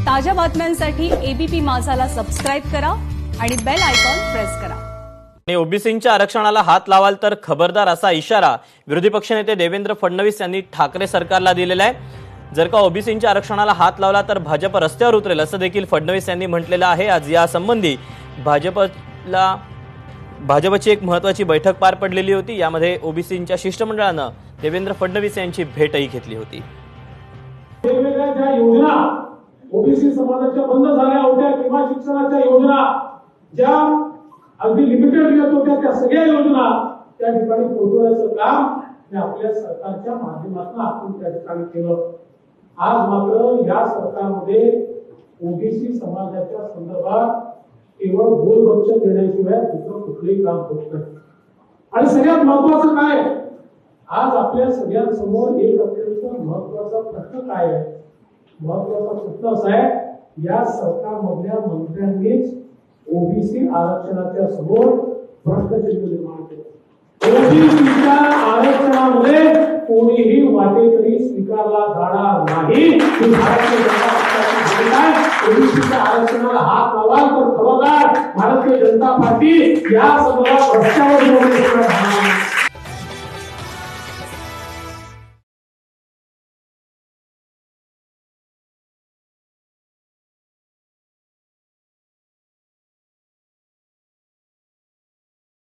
ताज्या बातम्यांसाठी ABP माझाला subscribe करा आणि बेल आयकॉन प्रेस करा। आणि ओबीसींच्या आरक्षणाला हात लावाल तर खबरदार असा इशारा विरोधी पक्षनेते देवेंद्र फडणवीस यांनी ठाकरे सरकारला दिलेला आहे। जर का ओबीसींच्या आरक्षणाला हात लावला तर भाजप रस्त्यावर उतरेल असं देखील फडणवीस यांनी म्हटलेलं आहे। आज या संबंधी भाजपची एक महत्त्वाची बैठक पार पडलेली होती। यामध्ये ओबीसींच्या शिष्टमंडळानं देवेंद्र फडणवीस यांची भेटही घेतली होती। वेगवेगळ्या ज्या योजना ओबीसी समाजाच्या बंद झाल्या होत्या किंवा शिक्षणाच्या योजना ज्या अगदी लिमिटेड येत होत्या त्या सगळ्या योजना त्या ठिकाणी पोहोचवण्याचं काम हे आपल्या सरकारच्या माध्यमातून आपण त्या ठिकाणी केलं। आज मात्र या सरकारमध्ये ओबीसी समाजाच्या संदर्भात केवळ बोलबच्चन देण्याशिवाय दुसरं कुठलंही काम होत नाही। आणि सगळ्यात महत्वाचं काय आज आपल्या सगळ्यांसमोर एक अत्यंत महत्वाचा प्रश्न काय आहे? महत्वाचा प्रश्न असा आहे, या सरकारमधल्या मंत्र्यांनीच ओबीसी आरक्षणाच्या समोर प्रश्नचिन्ह निर्माण केलं। ओबीसीच्या आरक्षणामध्ये कोणीही वाटेकरी स्वीकारला जाणार नाही। ही भारतीय जनता पक्षाची भूमिका आहे। ओबीसीच्या आरक्षणाला हात लावाल तर खबरदार भारतीय जनता पार्टी या संदर्भात रस्त्यावर उतरणार नाही।